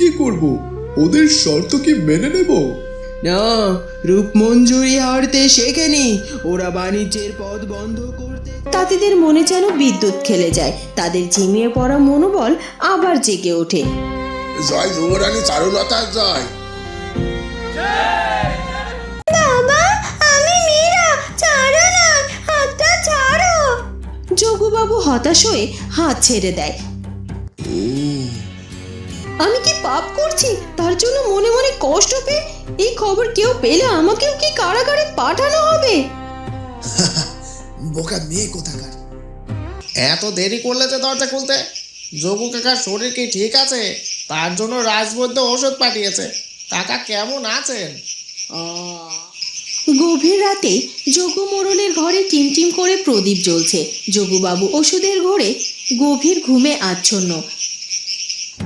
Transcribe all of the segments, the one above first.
কি করব? ওদের শর্ত কি মেনে নেব? না, রূপমঞ্জুরি হারতে শেখেনি। ওরা বাণিজ্যের পথ বন্ধ করতে। তাঁতিদের মনে যেন বিদ্যুৎ খেলে যায়। তাদের ঝিমিয়ে পড়া মনোবল আবার জেগে ওঠে। জয় যুবরানী চারুলতা, জয়। বাবা, আমি মীরা, ছাড়ো না, হাতটা ছাড়ো। যোগুবাবু হতাশ হয়ে হাত ছেড়ে দেয়। আমি কি পাপ করছি তার জন্য মনে মনে কষ্ট পেয়ে এই খবর কেউ পেলে আমাকেও কি কারাগারে পাঠানো হবে? বোকা মেয়ে কোথাকার! এত দেরি করলে যে দরজা খুলতে? যোগু কাকার শরীর কি ঠিক আছে? তার জন্য রাজবৈদ্য ওষুধ পাঠিয়েছে। কাকা কেমন আছেন? গভীর রাতে যোগু মোড়লের ঘরে টিমটিম করে প্রদীপ জ্বলছে। যোগুবাবু ওষুধের ঘরে গভীর ঘুমে আচ্ছন্ন।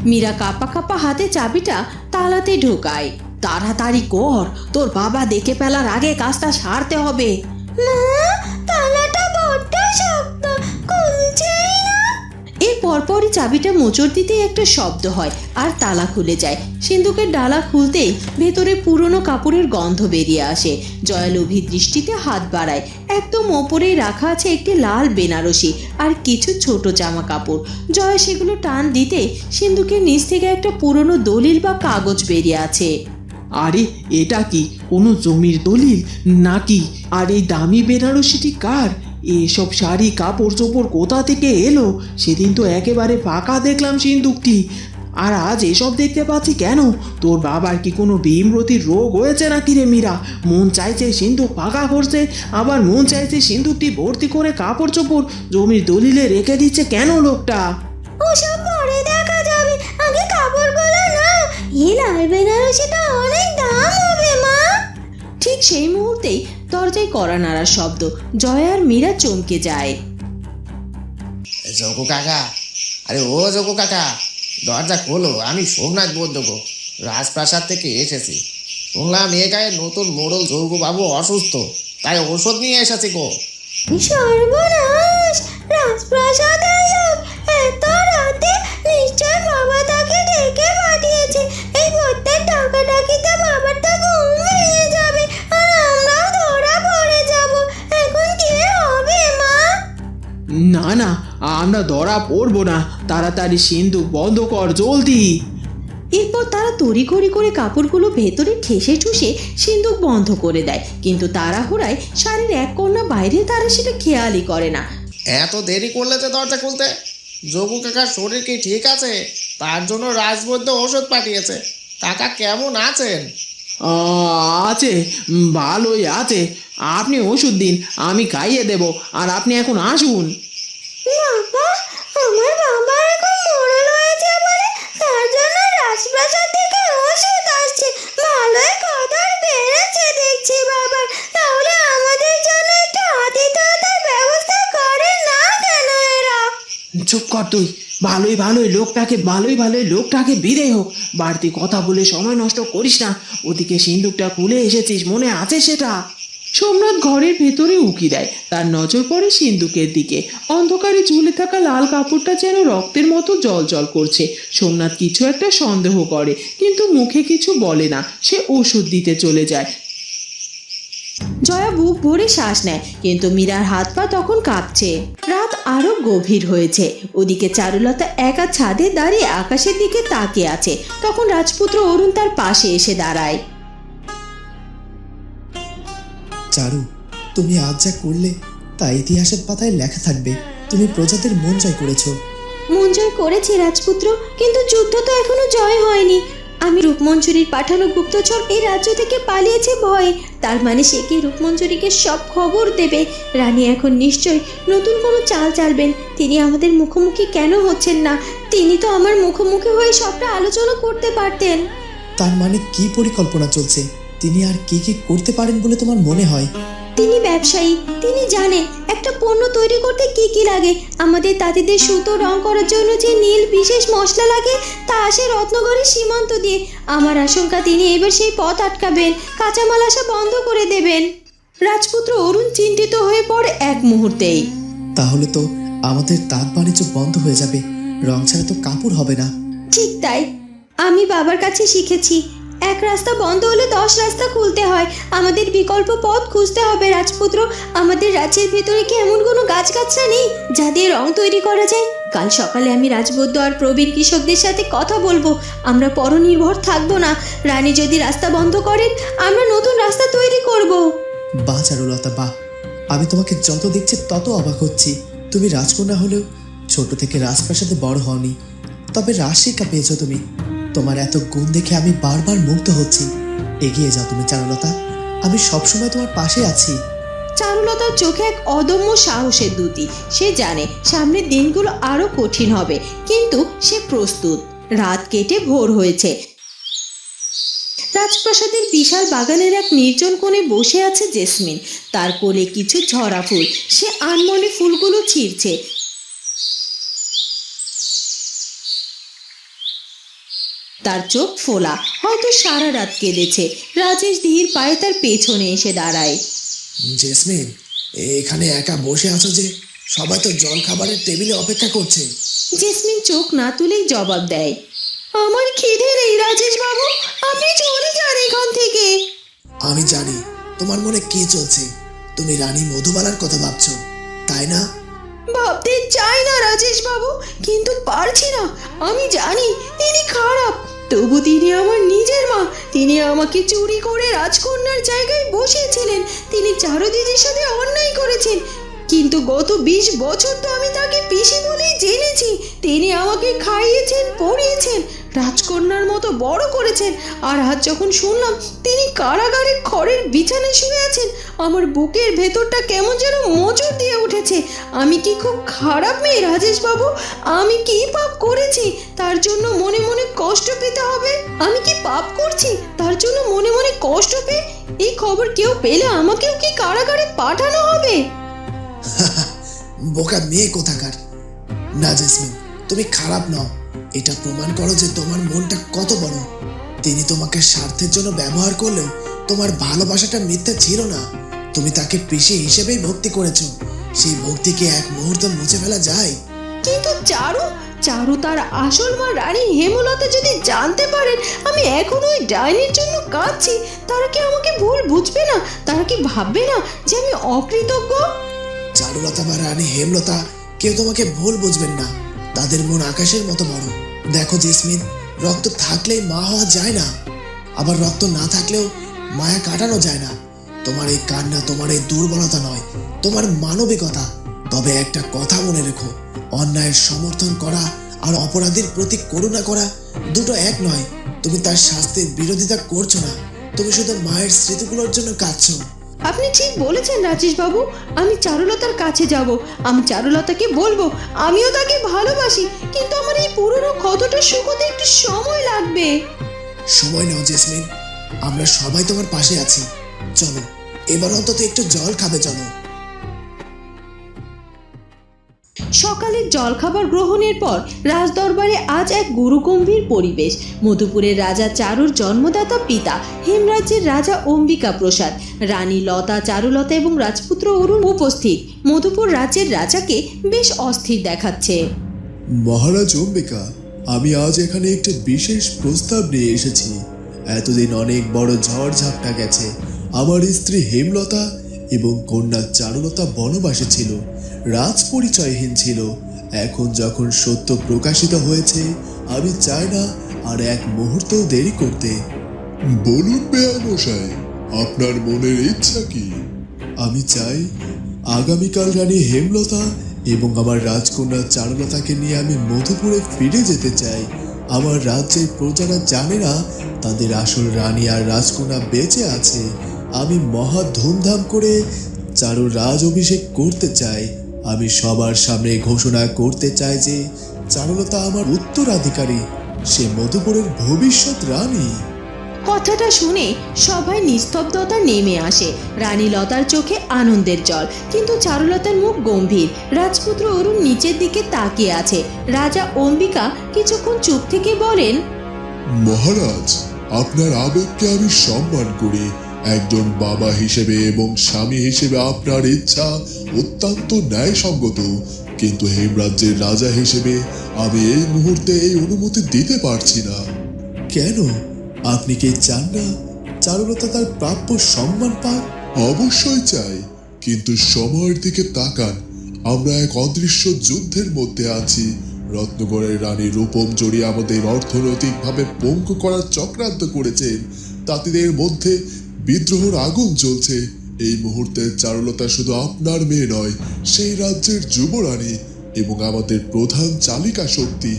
মীরা কাঁপা কাঁপা হাতে চাবিটা তালাতে ঢোকায়। তাড়াতাড়ি কর, তোর বাবা দেখে ফেলার আগে কাজটা সারতে হবে। তালাটা বড্ড শক্ত, খুলছেই না। এর পরপরই চাবিটা মোচড় দিতে একটা শব্দ হয় আর তালা খুলে যায়। সিন্দুকের ডালা খুলতেই ভেতরে পুরনো কাপড়ের গন্ধ বেরিয়ে আসে। জয়া লোভী দৃষ্টিতে হাত বাড়ায়। একদম ওপরেই রাখা আছে একটি লাল বেনারসি আর কিছু ছোট জামা কাপড়। জয়া সেগুলো টান দিতে সিন্দুকের নিচ থেকে একটা পুরনো দলিল বা কাগজ বেরিয়ে আছে। আরে এটা কি কোনো জমির দলিল নাকি? আর এই দামি বেনারসিটি কার? এসব শাড়ি কাপড় চোপড় কোথা থেকে এলো? সেদিন তো একেবারে ফাঁকা দেখলাম সিন্দুকটি, আর আজ এসব দেখতে পাচ্ছি কেন? তোর বাবার কি কোনো ভীমরতির রোগ হয়েছে নাকি রে মীরা? মন চাইছে সিন্দুক ফাঁকা করছে, আবার মন চাইছে সিন্দুকটি ভর্তি করে কাপড় চোপড় জমির দলিলে রেখে দিচ্ছে কেন লোকটা? ওসব পরে দেখা যাবে, আগে কাপড়গুলো নাও। এই লাল বেনারসিটা অনেক দাম হবে মা। ঠিক সেই মুহূর্তেই দরজায় কড়া নাড়ার শব্দ। জয়া আর মীরা চমকে যায়। যোগু কাকা, আরে ও যোগু কাকা, দরজা খোলো। আমি সোমনাথ বৌদ্ধ গো, রাজপ্রাসাদ থেকে এসেছি। শুনলাম এ গায়ে নতুন মোড়ল যোগু বাবু অসুস্থ, তাই ওষুধ নিয়ে এসেছি গো। সর্বনাশ! রাজপ্রাসাদের লোক এত রাতে! নিশ্চয় বাবা তাকে ডেকে পাঠিয়েছে। এই ভূতের ডাকাডাকিতে বাবারটা ঘুম ভেঙে যাবে আর আমরাও ধরা পড়ে যাব। এখন কি হবে মা? না না, আমরা ধরা পড়বো না। তাড়াতাড়ি সিন্দুক বন্ধ কর, জলদি। এরপর তারা তড়িঘড়ি করে কাপড়গুলো ভেতরে ঠেসে ঠুসে সিন্দুক বন্ধ করে দেয়। কিন্তু তাড়াহুড়ায় শাড়ির এক কন্যা বাইরে, তারা সেটা খেয়ালই করে না। এত দেরি করলে যে দরজা খুলতে? যোগু কাকার শরীর কি ঠিক আছে? তার জন্য রাজবৈদ্য ওষুধ পাঠিয়েছে। কাকা কেমন আছেন? আছে, ভালোই আছে। আপনি ওষুধ দিন, আমি খাইয়ে দেব। আর আপনি এখন আসুন। বাবা, আমার বাবা এখন মোড়ল হয়েছে বলে তার জন্য রাজপ্রাসাদ থেকে ওষুধ আসছে। ভালোই কদর বেড়েছে দেখছি বাবার। তাহলে আমাদের জন্য একটু আতিথেয়তার ব্যবস্থা করে না কেন এরা? চুপ কর তুই। ভালোই লোকটাকে বিদায় হোক। বাড়তি কথা বলে সময় নষ্ট করিস না। ওদিকে সিন্দুকটা খুলে এসেছিস, মনে আছে সেটা? সোমনাথ ঘরের ভেতরে উকি দেয়। তার নজর পড়ে সিন্দুকের দিকে। অন্ধকারে ঝুলে থাকা লাল কাপড়টা যেন রক্তের মতো জল করছে। সোমনাথ কিছু একটা সন্দেহ করে, কিন্তু মুখে কিছু বলে না। সে ওষুধ দিতে চলে যায়। জয়া বুক ভরে শ্বাস নেয়, কিন্তু মীরার হাত পা তখন কাঁপছে। রাত আরো গভীর হয়েছে। ওদিকে চারুলতা একা ছাদে দাঁড়িয়ে আকাশের দিকে তাকিয়ে আছে। তখন রাজপুত্র অরুণ তার পাশে এসে দাঁড়ায়। চারু, তুমি আজ যা করলে তা ইতিহাসের পাতায় লেখা থাকবে। তুমি প্রজাদের মন জয় করেছো। মন জয় করেছি রাজপুত্র, কিন্তু যুদ্ধ তো এখনো জয় হয়নি। আমি রূপমঞ্জুরির পাঠানো গুপ্তচর এই রাজ্য থেকে পালিয়েছে ভয়ে। তার মানে সে কি রূপমঞ্জুরিকে সব খবর দেবে? রানী এখন নিশ্চয় নতুন কোনো চাল চালবেন। তিনি আমাদের মুখোমুখি কেন হচ্ছেন না? তিনি তো আমার মুখোমুখি হয়ে সবটা আলোচনা করতে পারতেন। তার মানে কি পরিকল্পনা চলছে? তিনি আর কি কি করতে পারেন বলে তোমার মনে হয়? তিনি ব্যবসায়ী, তিনি জানেন একটা পণ্য তৈরি করতে কি কি লাগে। আমাদের তাঁতিদের সুতো রং করার জন্য যে নীল বিশেষ মশলা লাগে তা আসে রত্নগরের সীমান্ত দিয়ে। আমার আশঙ্কা তিনি এবার সেই পথ আটকাবেন, কাঁচামাল আসা বন্ধ করে দেবেন। রাজপুত্র অরুণ চিন্তিত হয়ে পড়ে এক মুহূর্তেই। তাহলে তো আমাদের তাঁত বাণিজ্য বন্ধ হয়ে যাবে। রং ছাড়া তো কাপড় হবে না। ঠিক তাই। আমি বাবার কাছে শিখেছি, এক রাস্তা বন্ধ হলে 10 রাস্তা খুলতে হয়। আমাদের বিকল্প পথ খুঁজতে হবে রাজপুত্র। আমাদের রাজ্যের ভেতরে কি এমন কোনো গাছগাছরা নেই যা দিয়ে রং তৈরি করা যায়? কাল সকালে আমি রাজবৈদ্য আর প্রবীণ কৃষকদের সাথে কথা বলবো। আমরা পরনির্ভর থাকবো না। রানী যদি রাস্তা বন্ধ করেন, আমরা নতুন রাস্তা তৈরি করব। বাহ চারুলতা বাহ, আমি তোমাকে যত দেখছি তত অবাক হচ্ছি। তুমি রাজকন্যা হলেও ছোট থেকে রাজপ্রাসাদে বড় হওনি, তবে রাজশিক্ষা পেয়েছো তুমি। তোমার এত গুণ দেখে আমি বারবার মুগ্ধ হচ্ছি। এগিয়ে যাও তুমি চারুলতা, আমি সবসময় তোমার পাশে আছি। চারুলতার চোখে এক অদম্য সাহসের দ্যুতি। সে জানে সামনের দিনগুলো আরো কঠিন হবে, কিন্তু সে প্রস্তুত। রাত কেটে ভোর হয়েছে। রাজপ্রাসাদের বিশাল বাগানের এক নির্জন কোণে বসে আছে জেসমিন। তার কোলে কিছু ঝরা ফুল। সে আনমনে ফুলগুলো ছিঁড়ছে। তার চোখ ফোলা, হয়তো সারা রাত কেঁদেছে। রাজেশ ধীর পায়ে তার পেছনে এসে দাঁড়ায়। জেসমিন, এখানে একা বসে আছো যে? সবাই তো জল খাবারের টেবিলে অপেক্ষা করছে। জেসমিন চোখ না তুলেই জবাব দেয়, আমার খিদে নেই রাজেশ বাবু, আপনি চলে যান এখান থেকে। আমি জানি তোমার মনে কি চলছে। তুমি রানী মধুবালার কথা ভাবছো, তাই না? ভাবতে চাই না রাজেশ বাবু, কিন্তু পারছি না। আমি জানি তিনি খারাপ, তবু তিনি আমার নিজের মা। তিনি আমাকে চুরি করে রাজকন্যার জায়গায় বসিয়েছিলেন। তিনি চারুদিদির সাথে অন্যায় করেছেন, কিন্তু গত 20 বছর তো আমি তাকে পিসি বলেই জেনেছি। তিনি আমাকে খাইয়েছেন, পড়িয়েছেন, রাজকন্যার মতো বড় করেছেন। আর আজ যখন শুনলাম তিনি কারাগারে খড়ের বিছানায় শুয়ে আছেন, আমার বুকের ভেতরটা কেমন যেন মোচড় দিয়ে উঠেছে। আমি কি খুব খারাপ মেয়ে রাজেশ বাবু? আমি কি পাপ করেছি তার জন্য মনে মনে কষ্ট পেতে হবে? আমি কি পাপ করছি তার জন্য মনে মনে কষ্ট পেয়ে এই খবর কেউ পেলে আমাকেও কি কারাগারে পাঠানো হবে? বোকা মেয়ে কোথাকার। না জেসমিন, তুমি খারাপ নও। এটা প্রমাণ করো যে তোমার মনটা কত বড়। তিনি তোমাকে স্বার্থের জন্য ব্যবহার করলেও তোমার ভালোবাসাটা মিথ্যা ছিল না। তুমি তাকে পিসি হিসেবেই ভক্তি করেছো। সেই ভক্তিকে এক মুহূর্তে মুছে ফেলা যায়? কিন্তু চারু তার আসল মা রানী হেমলতা যদি জানতে পারেন আমি এখনো ওই ডাইনির জন্য কাঁদছি, তারা কি আমাকে ভুল বুঝবে না? তারা কি ভাববে না যে আমি অকৃতজ্ঞ? চারুলতা বা রানী হেমলতা কেউ তোমাকে ভুল বুঝবেন না। তাদের মন আকাশের মতো বড়। দেখো জেসমিন, রক্ত থাকলেই মা হওয়া যায় না, আবার রক্ত না থাকলেও মায়া কাটানো যায় না। তোমার এই কান্না তোমার এই দুর্বলতা নয়, তোমার মানবিকতা। তবে একটা কথা মনে রেখো, অন্যায়ের সমর্থন করা আর অপরাধীর প্রতি করুণা করা দুটো এক নয়। তুমি তার শাস্তির বিরোধিতা করছো না, তুমি শুধু মায়ের স্মৃতিগুলোর জন্য কাঁদছো। আপনি ঠিক বলেছেন রাজেশ বাবু। আমি চারুলতার কাছে যাব। আমি চারুলতাকে বলবো আমিও তাকে ভালোবাসি, কিন্তু আমার এই পুরনো ক্ষতটা শুকোতে একটু সময় লাগবে। সময় নাও জেসমিন, আমরা সবাই তোমার পাশে আছি। চলো, এবার অন্তত একটু জল খাবে। চলো। সকালের জলখাবার গ্রহণের পর রাজদরবারে আজ এক গুরুগম্ভীর পরিবেশ। মধুপুরের রাজা চারুর জন্মদাতা পিতা, হেমরাজ্যের রাজা অম্বিকা প্রসাদ, রানী লতা, চারুলতা এবং রাজপুত্র অরুণ উপস্থিত। মধুপুর রাজ্যের রাজাকে বেশ অস্থির দেখাচ্ছে। মহারাজ অম্বিকা, আমি আজ এখানে একটি বিশেষ প্রস্তাব নিয়ে এসেছি। এতদিন অনেক বড় ঝড় ঝাপটা গেছে। আমার স্ত্রী হেমলতা এবং কন্যা চারুলতা বনবাসে ছিল, রাজ পরিচয়হীন ছিল। এখন যখন সত্য প্রকাশিত হয়েছে, আমি চাই না আর এক মুহূর্তও দেরি করতে। বলুন বেয়ামশাই, আপনার মনের ইচ্ছা কি? আমি চাই আগামীকাল রানী হেমলতা এবং আমার রাজকন্যা চারুলতাকে নিয়ে আমি মধুপুরে ফিরে যেতে চাই। আমার রাজ্যের প্রজারা জানে না তাদের আসল রানী আর রাজকন্যা বেঁচে আছে। আমি মহা ধুমধাম করে চারুর রাজ অভিষেক করতে চাই। আমি সবার সামনে ঘোষণা করতে চাই যে চারুলতা আমার উত্তরাধিকারী, সে মধুপুরের ভবিষ্যৎ রানী। কথাটা শুনে সবাই নিস্তব্ধতা নেমে আসে। রানী লতার চোখে আনন্দের জল, কিন্তু চারুলতার মুখ গম্ভীর। রাজপুত্র অরুণ নিচের দিকে তাকিয়ে আছে। রাজা অম্বিকা কিছুক্ষণ চুপ থেকে বলেন, মহারাজ, আপনার আবেগকে আমি সম্মান করি। একজন বাবা হিসেবে এবং স্বামী হিসেবে আপনার ইচ্ছা অত্যন্ত ন্যায়সঙ্গত, কিন্তু হেমরাজ্যের রাজা হিসেবে আমি এই মুহূর্তে এই অনুমতি দিতে পারছি না। কেন? আপনি কি চান না চারুলতা তার প্রাপ্য সম্মান পাক? অবশ্যই চাই, কিন্তু সময়ের দিকে তাকান। আমরা এক অদৃশ্য যুদ্ধের মধ্যে আছি। রত্নগড়ের রানী রূপম জড়িয়ে আমাদের অর্থনৈতিকভাবে পঙ্গু করার চক্রান্ত করেছেন। তাঁতিদের মধ্যে বিদ্রোহের আগুন জ্বলছে। এই মুহূর্তে চারুলতা শুধু আপনার মেয়ে নয়, সেই রাজ্যের যুবরানী এবং আমাদের প্রধান চালিকা শক্তি।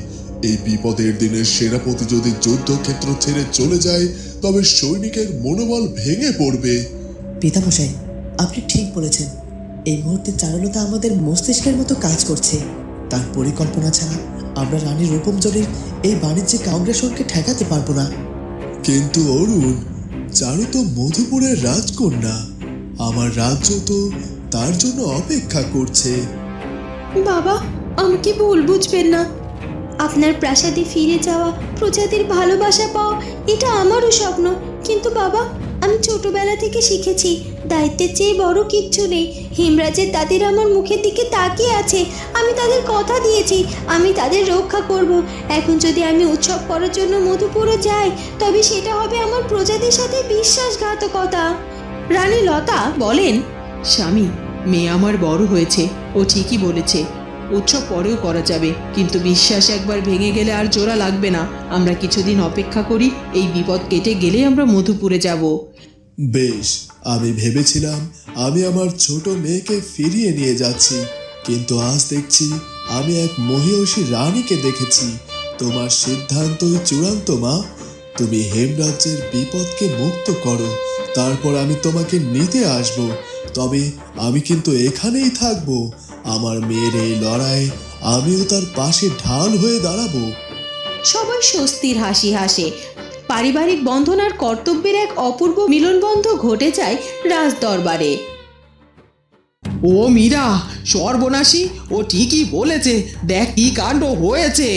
এই বিপদের দিনে সেনাপতি যদি যুদ্ধক্ষেত্র ছেড়ে চলে যায়, তবে সৈনিকের মনোবল ভেঙে পড়বে। পিতামশাই, আপনি ঠিক বলেছেন। এই মুহূর্তে চারুলতা আমাদের মস্তিষ্কের মতো কাজ করছে। তার পরিকল্পনা ছাড়া আমরা রানী রূপমজরির এই বাণিজ্যিক অগ্রেসরকে ঠেকাতে পারবো না। কিন্তু অরুণ, চারু তো মধুপুরের রাজকন্যা। আমার রাজ্য তো তার জন্য অপেক্ষা করছে। বাবা, আমাকে ভুল বুঝবেন না। আপনার প্রাসাদে ফিরে যাওয়া, প্রজাদের ভালোবাসা পাওয়া, এটা আমারও স্বপ্ন। কিন্তু বাবা, আমি ছোটবেলা থেকে শিখেছি দায়িত্বের চেয়ে বড় কিচ্ছু নেই। হেমরাজের তাদের আমার মুখের দিকে তাকিয়ে আছে। আমি তাদের কথা দিয়েছি আমি তাদের রক্ষা করব। এখন যদি আমি উৎসব করার জন্য মধুপুরে যাই, তবে সেটা হবে আমার প্রজাদের সাথে বিশ্বাসঘাতকতা। রানী লতা বলেন, স্বামী, মেয়ে আমার বড় হয়েছে, ও ঠিকই বলেছে। উৎসব পরেও করা যাবে, কিন্তু বিশ্বাস একবার ভেঙে গেলে আর জোড়া লাগবে না। আমরা কিছুদিন অপেক্ষা করি, এই বিপদ কেটে গেলেই আমরা মধুপুরে যাব। বেশ, আমি ভেবেছিলাম আমি আমার ছোট মেয়েকে ফিরিয়ে নিয়ে যাচ্ছি, কিন্তু আজ দেখছি আমি এক মহিষী রানীকে দেখেছি। তোমার সিদ্ধান্তই চূড়ান্ত মা। তুমি হেমরাজ্যের বিপদকে মুক্ত করো, তারপর আমি তোমাকে নিতে আসব। তবে আমি কিন্তু এখানেই থাকবো। আমার মেয়ের এই লড়াই আমিও তার পাশে ঢাল হয়ে দাঁড়াবো। সবাই স্বস্তির হাসি হাসে। পারিবারিক বন্ধন আর কর্তব্যের এক অপূর্ব মিলনবন্ধ ঘটে যায় রাজ দরবারে। ও মীরা, সর্বনাশী, ও ঠিকই বলেছে। দেখ কি কাণ্ড হয়েছে।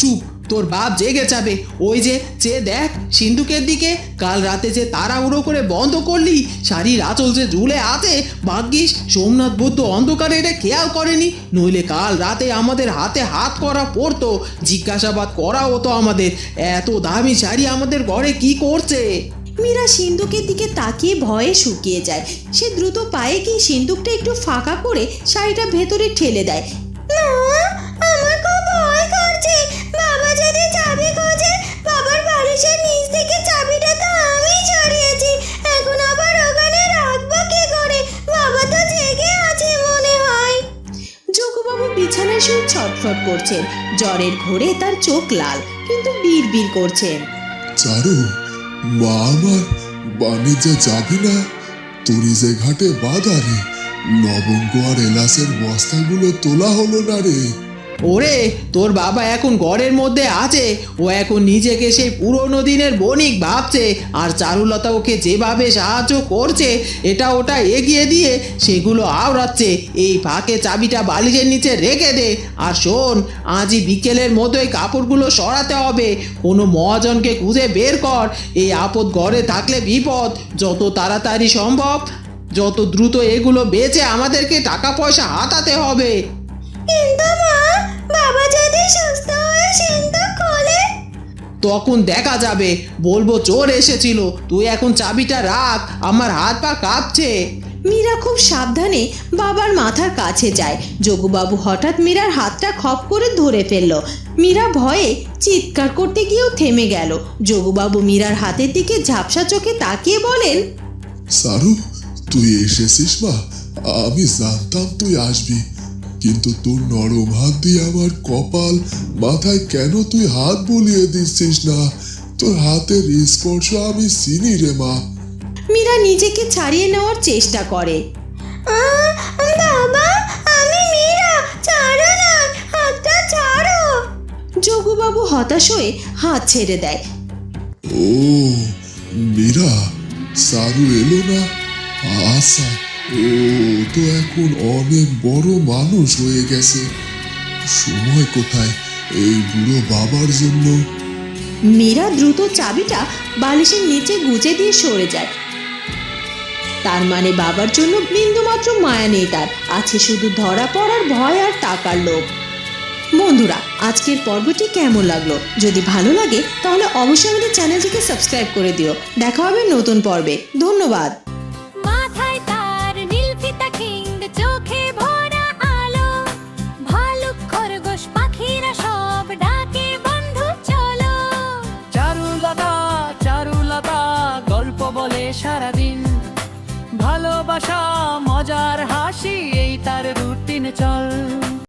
চুপ, তোর বাপ জেগে যাবে। ওই যে দেখ সিন্ধুকের দিকে। কাল রাতে যে তাড়াহুড়ো করে বন্ধ করলি, শাড়ির আঁচল যে ঝুলে আছে, ভাগ্যিস সোমনাথ বৌদ্ধ অন্ধকারে এটা খেয়াল করেনি, নইলে কাল রাতে আমাদের হাতে হাত করা পড়তো। জিজ্ঞাসাবাদ করা হতো আমাদের, এত দামি শাড়ি আমাদের ঘরে কি করছে। মীরা সিন্দুকের দিকে তাকিয়ে ভয়ে শুকিয়ে যায়। সে দ্রুত পায়ে গিয়ে সিন্দুকটা একটু ফাঁকা করে শাড়িটা ভেতরে ঠেলে দেয়। আমার খুব ভয় করছে। বাবা যদি চাবি খোঁজে, বাবার বালিশের নিচ থেকে চাবিটা তো আমি ছড়িয়েছি। এখন আবার ওখানে রাখবো কি করে? বাবা তো জেগে আছে মনে হয়। যোগুবাবু বিছানায় শুয়ে ছটফট করছেন। জ্বরের ঘোরে তার চোখ লাল, কিন্তু বিড়বিড় করছেন। চারু, মা আমার বাণিজ্যে যাবি না? তরিজে ঘাটে বাধা রে, লবঙ্গ আর এলাচের বস্তাগুলো তোলা হলো না রে। ওরে, তোর বাবা এখন ঘরের মধ্যে আছে। ও এখন নিজেকে সেই পুরনো দিনের বণিক ভাবছে, আর চারুলতা ওকে যেভাবে সাহায্য করছে, এটা ওটা এগিয়ে দিয়ে সেগুলো আওড়াচ্ছে। এই ফাঁকে চাবিটা বালিশের নিচে রেখে দে। আর শোন, আজই বিকেলের মধ্যেই কাপড়গুলো সরাতে হবে। কোনো মহাজনকে খুঁজে বের কর। এই আপদ ঘরে থাকলে বিপদ। যত তাড়াতাড়ি সম্ভব, যত দ্রুত এগুলো বেচে আমাদেরকে টাকা পয়সা হাতাতে হবে। কিন্তু মা, বাবা যদি সুস্থ হয়ে সিন্দুক খোলে, তখন দেখা যাবে। বলবো চোর এসেছিল। তুই এখন চাবিটা রাখ, আমার হাত পা কাঁপছে। মীরা খুব সাবধানে বাবার মাথার কাছে যায়। যোগুবাবু হঠাৎ মীরার হাতটা খপ করে ধরে ফেলল। মীরা ভয়ে চিৎকার করতে গিয়েও থেমে গেল। যোগুবাবু মীরার হাতের দিকে ঝাপসা চোখে তাকিয়ে বলেন, সারু, তুই এসেছিস মা? আমি জানতাম তুই আসবি, কিন্তু তোর নরম হাত দিয়ে আমার কপাল মাথায় কেন তুই হাত বুলিয়ে দিচ্ছিস না? তোর হাতের স্পর্শ আমি চিনি রে মা। মীরা নিজেকে ছাড়িয়ে নেওয়ার চেষ্টা করে। বাবা, আমি মীরা, ছাড়ো না, হাতটা ছাড়ো। যোগুবাবু হতাশ হয়ে হাত ছেড়ে দেয়। ও মীরা, সারু এলো না? আচ্ছা, ও তো এখন অনেক বড় মানুষ হয়ে গেছে। সময় কোথায় এই বুড়ো বাবার জন্য? মীরা দ্রুত চাবিটা বালিশের নিচে গুজে দিয়ে সরে যায়। তার মানে বাবার জন্য বিন্দুমাত্র মায়া নেই তার, আছে শুধু ধরা পড়ার ভয় আর টাকার লোভ। বন্ধুরা, আজকের পর্বটি কেমন লাগলো? যদি ভালো লাগে তাহলে অবশ্যই আমাদের চ্যানেলটিকে সাবস্ক্রাইব করে দিও। দেখা হবে নতুন পর্বে। ধন্যবাদ। মাথায় তার নীল ফিতা কিং, চোখে ভরা আলো, ভালুক খরগোশ পাখিরা সব ডাকে বন্ধু চলো। চারুলতা চারুলতা গল্প বলে সারাদিন, ভালোবাসা মজার হাসি এই তার রুটিন চল।